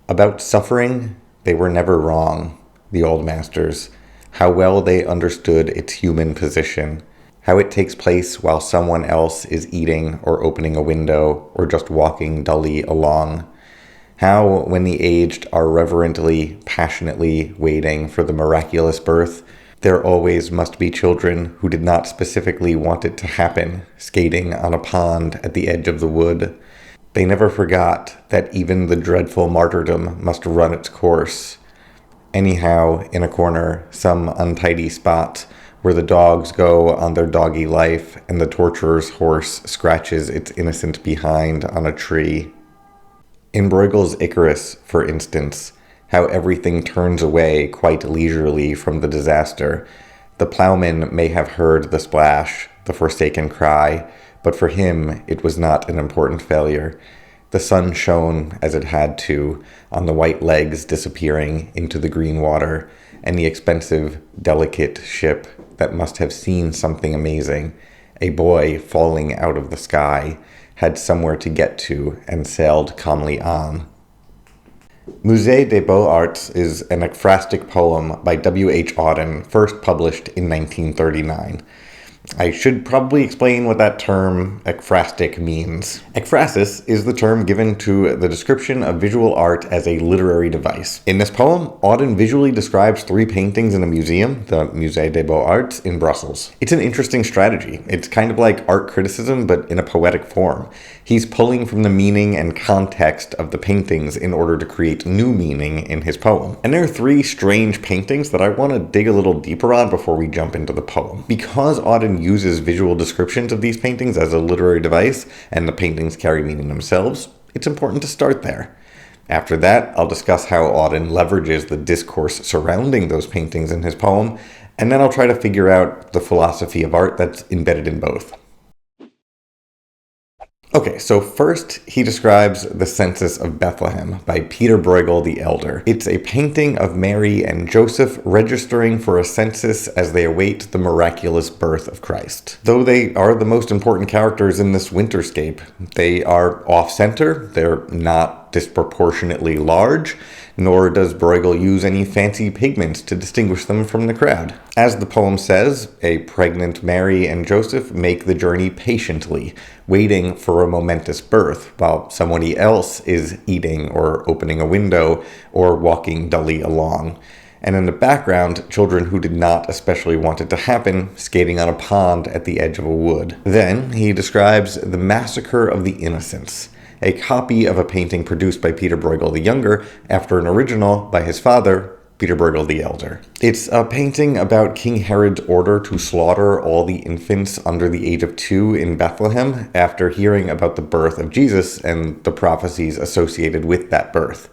About suffering, they were never wrong, the old masters. How well they understood its human position, how it takes place while someone else is eating or opening a window or just walking dully along. How, when the aged are reverently, passionately waiting for the miraculous birth, there always must be children who did not specifically want it to happen, skating on a pond at the edge of the wood. They never forgot that even the dreadful martyrdom must run its course. Anyhow, in a corner, some untidy spot, where the dogs go on their doggy life and the torturer's horse scratches its innocent behind on a tree. In Bruegel's Icarus, for instance, how everything turns away quite leisurely from the disaster. The plowman may have heard the splash, the forsaken cry, but for him it was not an important failure. The sun shone as it had to, on the white legs disappearing into the green water, and the expensive, delicate ship that must have seen something amazing, a boy falling out of the sky, had somewhere to get to and sailed calmly on. Musée des Beaux Arts is an ekphrastic poem by W.H. Auden, first published in 1939. I should probably explain what that term ekphrastic means. Ekphrasis is the term given to the description of visual art as a literary device. In this poem, Auden visually describes 3 paintings in a museum, the Musée des Beaux Arts in Brussels. It's an interesting strategy. It's kind of like art criticism, but in a poetic form. He's pulling from the meaning and context of the paintings in order to create new meaning in his poem. And there are 3 strange paintings that I want to dig a little deeper on before we jump into the poem. Because Auden uses visual descriptions of these paintings as a literary device, and the paintings carry meaning themselves, it's important to start there. After that, I'll discuss how Auden leverages the discourse surrounding those paintings in his poem, and then I'll try to figure out the philosophy of art that's embedded in both. Okay, so first he describes The Census of Bethlehem by Peter Bruegel the Elder. It's a painting of Mary and Joseph registering for a census as they await the miraculous birth of Christ. Though they are the most important characters in this winterscape, they are off-center, they're not disproportionately large, nor does Bruegel use any fancy pigments to distinguish them from the crowd. As the poem says, a pregnant Mary and Joseph make the journey patiently, waiting for a momentous birth, while somebody else is eating or opening a window or walking dully along. And in the background, children who did not especially want it to happen, skating on a pond at the edge of a wood. Then he describes the Massacre of the Innocents, a copy of a painting produced by Peter Bruegel the Younger after an original by his father, Peter Bruegel the Elder. It's a painting about King Herod's order to slaughter all the infants under the age of 2 in Bethlehem after hearing about the birth of Jesus and the prophecies associated with that birth.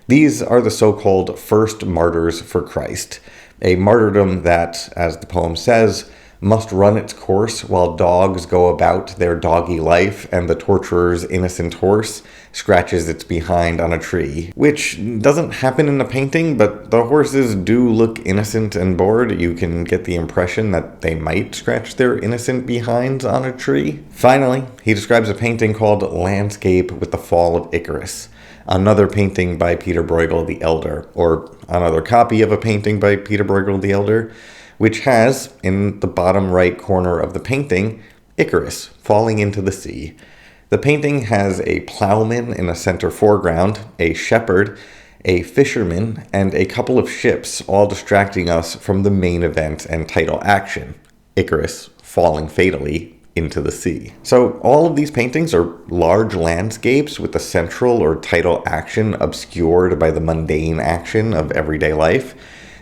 These are the so-called first martyrs for Christ, a martyrdom that, as the poem says, must run its course while dogs go about their doggy life and the torturer's innocent horse scratches its behind on a tree. Which doesn't happen in the painting, but the horses do look innocent and bored. You can get the impression that they might scratch their innocent behinds on a tree. Finally, he describes a painting called Landscape with the Fall of Icarus, another painting by Peter Bruegel the Elder, or another copy of a painting by Peter Bruegel the Elder, which has, in the bottom right corner of the painting, Icarus falling into the sea. The painting has a plowman in the center foreground, a shepherd, a fisherman, and a couple of ships, all distracting us from the main event and title action, Icarus falling fatally into the sea. So all of these paintings are large landscapes with the central or title action obscured by the mundane action of everyday life.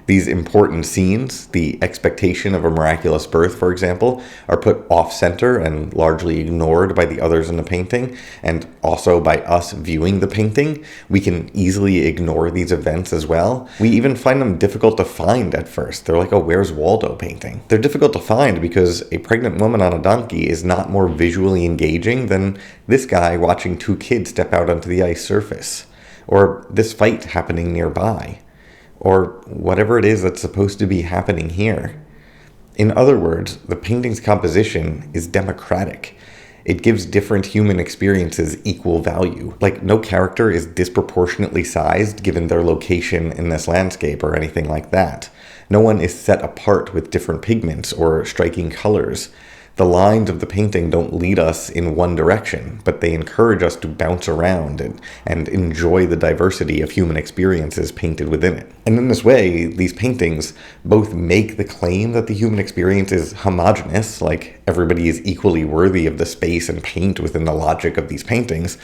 These important scenes, the expectation of a miraculous birth, for example, are put off-center and largely ignored by the others in the painting, and also by us viewing the painting. We can easily ignore these events as well. We even find them difficult to find at first. They're like a Where's Waldo painting. They're difficult to find because a pregnant woman on a donkey is not more visually engaging than this guy watching 2 kids step out onto the ice surface, or this fight happening nearby, or whatever it is that's supposed to be happening here. In other words, the painting's composition is democratic. It gives different human experiences equal value. Like, no character is disproportionately sized given their location in this landscape or anything like that. No one is set apart with different pigments or striking colors. The lines of the painting don't lead us in one direction, but they encourage us to bounce around and enjoy the diversity of human experiences painted within it. And in this way, these paintings both make the claim that the human experience is homogeneous, like everybody is equally worthy of the space and paint within the logic of these paintings,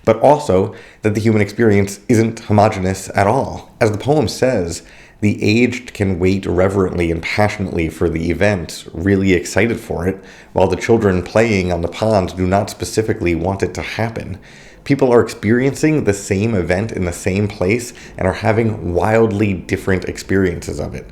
but also that the human experience isn't homogeneous at all. As the poem says, the aged can wait reverently and passionately for the event, really excited for it, while the children playing on the pond do not specifically want it to happen. People are experiencing the same event in the same place and are having wildly different experiences of it.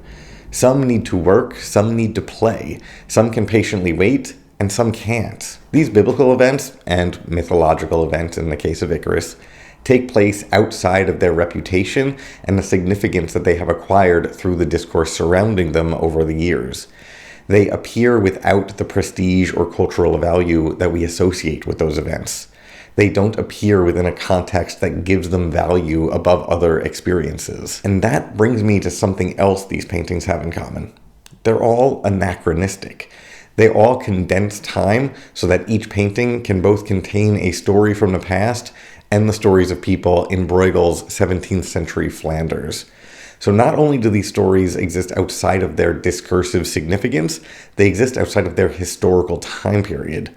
Some need to work, some need to play, some can patiently wait, and some can't. These biblical events, and mythological events in the case of Icarus, take place outside of their reputation and the significance that they have acquired through the discourse surrounding them over the years. They appear without the prestige or cultural value that we associate with those events. They don't appear within a context that gives them value above other experiences. And that brings me to something else these paintings have in common. They're all anachronistic. They all condense time so that each painting can both contain a story from the past and the stories of people in Bruegel's 17th century Flanders. So not only do these stories exist outside of their discursive significance, they exist outside of their historical time period.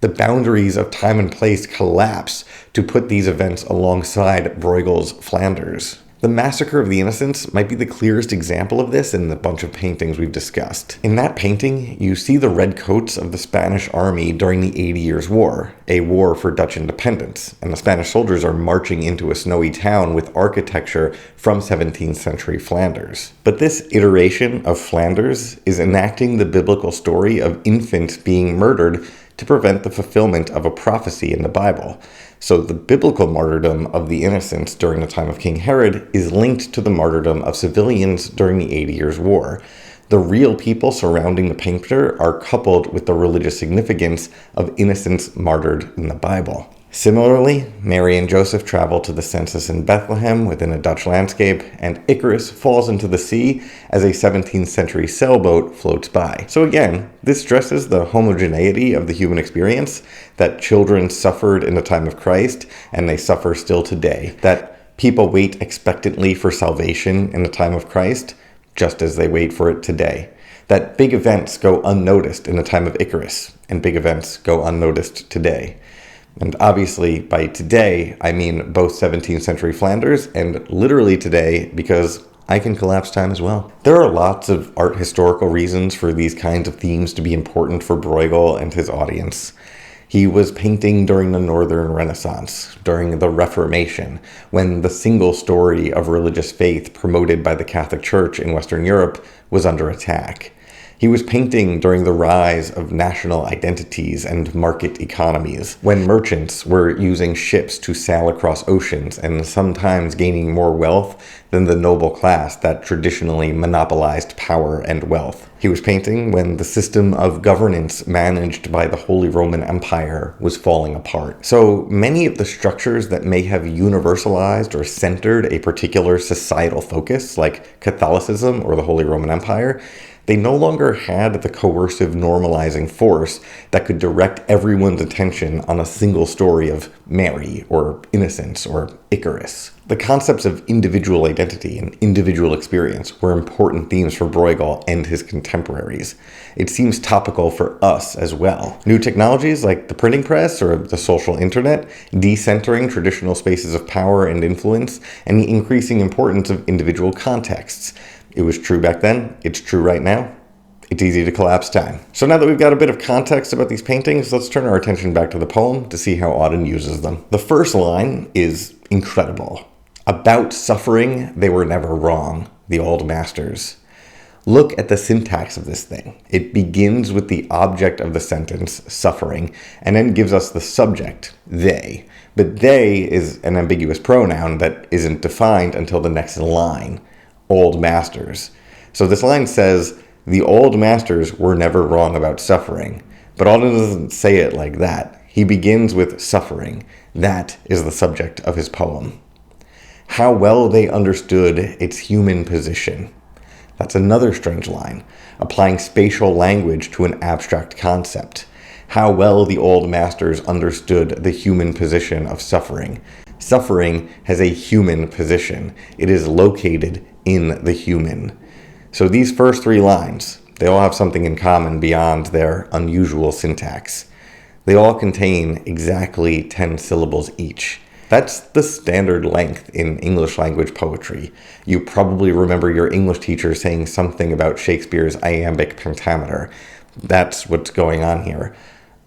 The boundaries of time and place collapse to put these events alongside Bruegel's Flanders. The Massacre of the Innocents might be the clearest example of this in the bunch of paintings we've discussed. In that painting, you see the red coats of the Spanish army during the 80 Years' War, a war for Dutch independence, and the Spanish soldiers are marching into a snowy town with architecture from 17th century Flanders. But this iteration of Flanders is enacting the biblical story of infants being murdered to prevent the fulfillment of a prophecy in the Bible. So the biblical martyrdom of the innocents during the time of King Herod is linked to the martyrdom of civilians during the 80 Years' War. The real people surrounding the painter are coupled with the religious significance of innocents martyred in the Bible. Similarly, Mary and Joseph travel to the census in Bethlehem within a Dutch landscape, and Icarus falls into the sea as a 17th century sailboat floats by. So again, this stresses the homogeneity of the human experience, that children suffered in the time of Christ, and they suffer still today. That people wait expectantly for salvation in the time of Christ, just as they wait for it today. That big events go unnoticed in the time of Icarus, and big events go unnoticed today. And obviously, by today, I mean both 17th century Flanders and literally today, because I can collapse time as well. There are lots of art historical reasons for these kinds of themes to be important for Bruegel and his audience. He was painting during the Northern Renaissance, during the Reformation, when the single story of religious faith promoted by the Catholic Church in Western Europe was under attack. He was painting during the rise of national identities and market economies, when merchants were using ships to sail across oceans and sometimes gaining more wealth than the noble class that traditionally monopolized power and wealth. He was painting when the system of governance managed by the Holy Roman Empire was falling apart. So many of the structures that may have universalized or centered a particular societal focus, like Catholicism or the Holy Roman Empire, they no longer had the coercive normalizing force that could direct everyone's attention on a single story of Mary or innocence or Icarus. The concepts of individual identity and individual experience were important themes for Bruegel and his contemporaries. It seems topical for us as well. New technologies like the printing press or the social internet, decentering traditional spaces of power and influence, and the increasing importance of individual contexts. It was true back then, it's true right now. It's easy to collapse time. So now that we've got a bit of context about these paintings, let's turn our attention back to the poem to see how Auden uses them. The first line is incredible. About suffering, they were never wrong, the old masters. Look at the syntax of this thing. It begins with the object of the sentence, suffering, and then gives us the subject, they. But they is an ambiguous pronoun that isn't defined until the next line. Old masters. So this line says, the old masters were never wrong about suffering. But Auden doesn't say it like that. He begins with suffering. That is the subject of his poem. How well they understood its human position. That's another strange line, applying spatial language to an abstract concept. How well the old masters understood the human position of suffering. Suffering has a human position. It is located in the human. So these first 3 lines, they all have something in common beyond their unusual syntax. They all contain exactly 10 syllables each. That's the standard length in English language poetry. You probably remember your English teacher saying something about Shakespeare's iambic pentameter. That's what's going on here.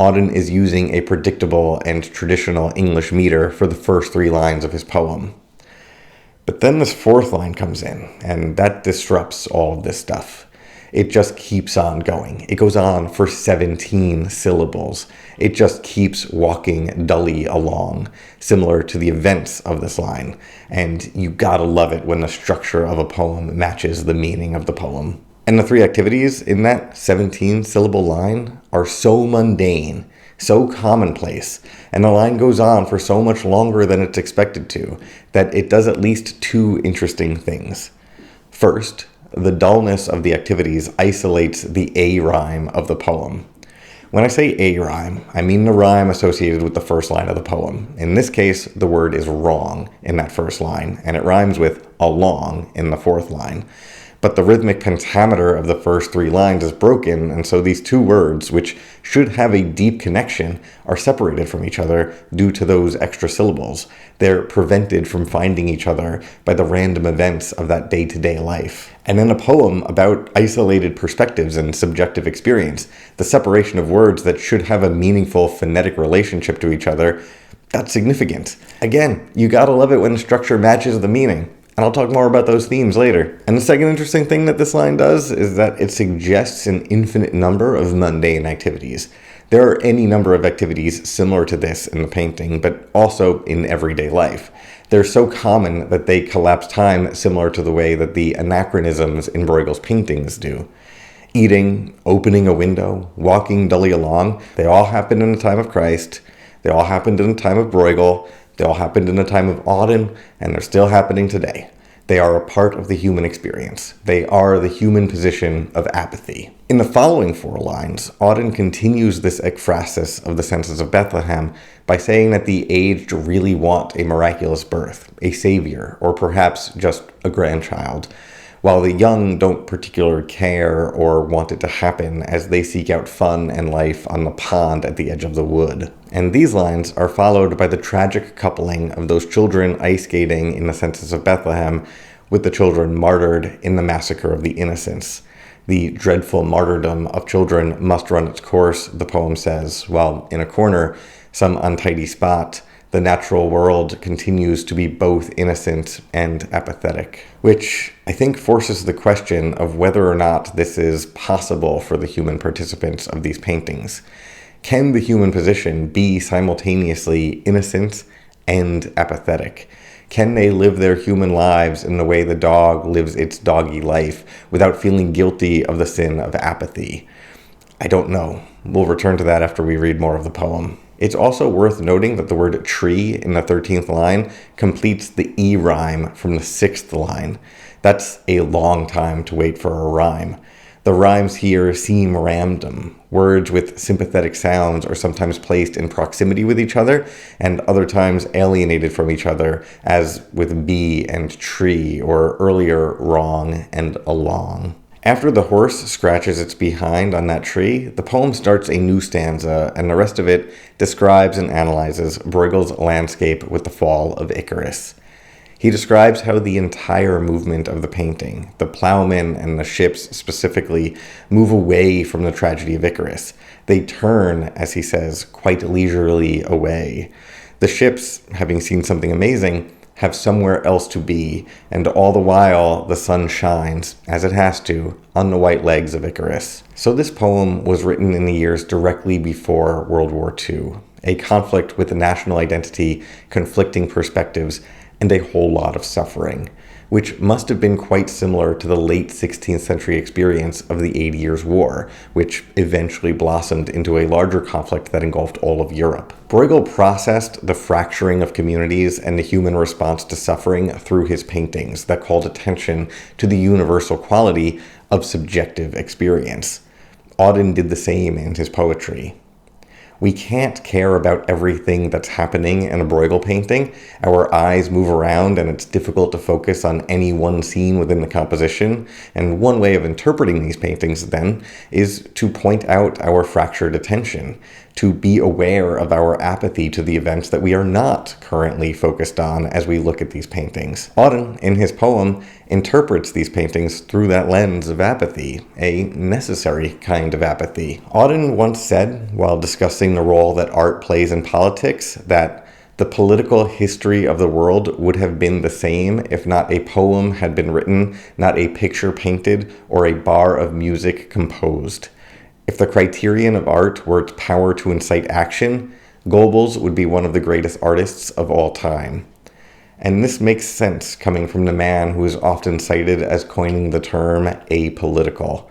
Auden is using a predictable and traditional English meter for the first 3 lines of his poem. But then this 4th line comes in, and that disrupts all of this stuff. It just keeps on going. It goes on for 17 syllables. It just keeps walking dully along, similar to the events of this line. And you gotta love it when the structure of a poem matches the meaning of the poem. And the 3 activities in that 17-syllable line are so mundane, so commonplace, and the line goes on for so much longer than it's expected to, that it does at least 2 interesting things. First, the dullness of the activities isolates the A rhyme of the poem. When I say A rhyme, I mean the rhyme associated with the first line of the poem. In this case, the word is wrong in that first line, and it rhymes with along in the 4th line. But the rhythmic pentameter of the first 3 lines is broken, and so these 2 words, which should have a deep connection, are separated from each other due to those extra syllables. They're prevented from finding each other by the random events of that day-to-day life. And in a poem about isolated perspectives and subjective experience, the separation of words that should have a meaningful phonetic relationship to each other, that's significant. Again, you gotta love it when the structure matches the meaning. And I'll talk more about those themes later. And the second interesting thing that this line does is that it suggests an infinite number of mundane activities. There are any number of activities similar to this in the painting, but also in everyday life. They're so common that they collapse time similar to the way that the anachronisms in Bruegel's paintings do. Eating, opening a window, walking dully along, they all happened in the time of Christ. They all happened in the time of Bruegel. They all happened in the time of Auden, and they're still happening today. They are a part of the human experience. They are the human position of apathy. In the following 4 lines, Auden continues this ekphrasis of the senses of Bethlehem by saying that the aged really want a miraculous birth, a savior, or perhaps just a grandchild, while the young don't particularly care or want it to happen as they seek out fun and life on the pond at the edge of the wood. And these lines are followed by the tragic coupling of those children ice skating in the census of Bethlehem with the children martyred in the massacre of the innocents. The dreadful martyrdom of children must run its course, the poem says, while in a corner, some untidy spot, the natural world continues to be both innocent and apathetic, which I think forces the question of whether or not this is possible for the human participants of these paintings. Can the human position be simultaneously innocent and apathetic? Can they live their human lives in the way the dog lives its doggy life without feeling guilty of the sin of apathy? I don't know. We'll return to that after we read more of the poem. It's also worth noting that the word tree in the 13th line completes the E rhyme from the 6th line. That's a long time to wait for a rhyme. The rhymes here seem random. Words with sympathetic sounds are sometimes placed in proximity with each other and other times alienated from each other, as with bee and tree, or earlier wrong and along. After the horse scratches its behind on that tree, the poem starts a new stanza, and the rest of it describes and analyzes Bruegel's landscape with the fall of Icarus. He describes how the entire movement of the painting, the plowmen and the ships specifically, move away from the tragedy of Icarus. They turn, as he says, quite leisurely away. The ships, having seen something amazing, have somewhere else to be, and all the while the sun shines, as it has to, on the white legs of Icarus. So this poem was written in the years directly before World War II, a conflict with the national identity, conflicting perspectives, and a whole lot of suffering, which must have been quite similar to the late 16th century experience of the 80 Years' War, which eventually blossomed into a larger conflict that engulfed all of Europe. Bruegel processed the fracturing of communities and the human response to suffering through his paintings that called attention to the universal quality of subjective experience. Auden did the same in his poetry. We can't care about everything that's happening in a Bruegel painting. Our eyes move around and it's difficult to focus on any one scene within the composition. And one way of interpreting these paintings then is to point out our fractured attention, to be aware of our apathy to the events that we are not currently focused on as we look at these paintings. Auden, in his poem, interprets these paintings through that lens of apathy, a necessary kind of apathy. Auden once said, while discussing the role that art plays in politics, that the political history of the world would have been the same if not a poem had been written, not a picture painted, or a bar of music composed. If the criterion of art were its power to incite action, Goebbels would be one of the greatest artists of all time. And this makes sense coming from the man who is often cited as coining the term apolitical.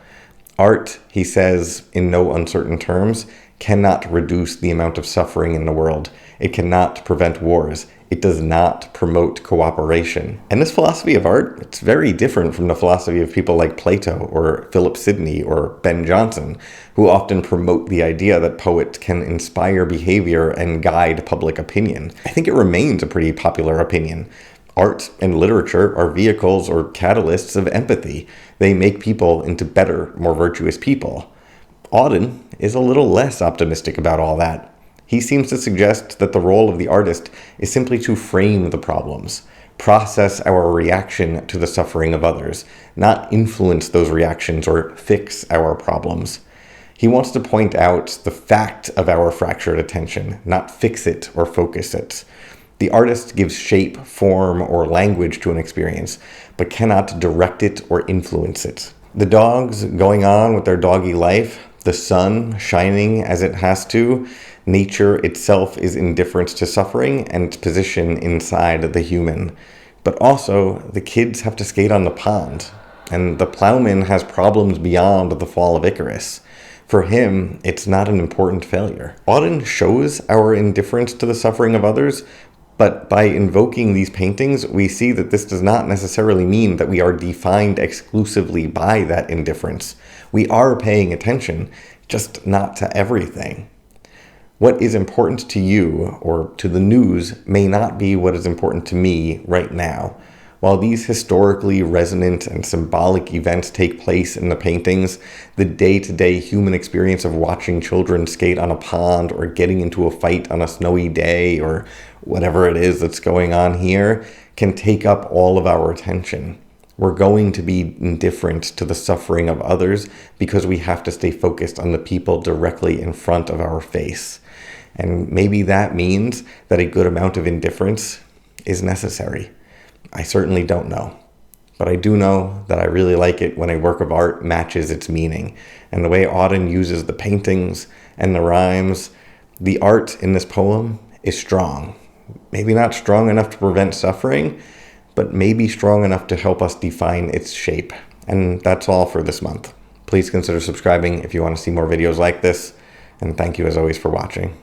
Art, he says in no uncertain terms, cannot reduce the amount of suffering in the world. It cannot prevent wars. It does not promote cooperation. And this philosophy of art, it's very different from the philosophy of people like Plato or Philip Sidney or Ben Jonson, who often promote the idea that poets can inspire behavior and guide public opinion. I think it remains a pretty popular opinion. Art and literature are vehicles or catalysts of empathy. They make people into better, more virtuous people. Auden is a little less optimistic about all that. He seems to suggest that the role of the artist is simply to frame the problems, process our reaction to the suffering of others, not influence those reactions or fix our problems. He wants to point out the fact of our fractured attention, not fix it or focus it. The artist gives shape, form, or language to an experience, but cannot direct it or influence it. The dogs going on with their doggy life, the sun shining as it has to, nature itself is indifferent to suffering and its position inside the human. But also, the kids have to skate on the pond, and the plowman has problems beyond the fall of Icarus. For him, it's not an important failure. Auden shows our indifference to the suffering of others, but by invoking these paintings, we see that this does not necessarily mean that we are defined exclusively by that indifference. We are paying attention, just not to everything. What is important to you or to the news may not be what is important to me right now. While these historically resonant and symbolic events take place in the paintings, the day-to-day human experience of watching children skate on a pond or getting into a fight on a snowy day or whatever it is that's going on here can take up all of our attention. We're going to be indifferent to the suffering of others because we have to stay focused on the people directly in front of our face. And maybe that means that a good amount of indifference is necessary. I certainly don't know. But I do know that I really like it when a work of art matches its meaning. And the way Auden uses the paintings and the rhymes, the art in this poem is strong. Maybe not strong enough to prevent suffering, but maybe strong enough to help us define its shape. And that's all for this month. Please consider subscribing if you want to see more videos like this. And thank you as always for watching.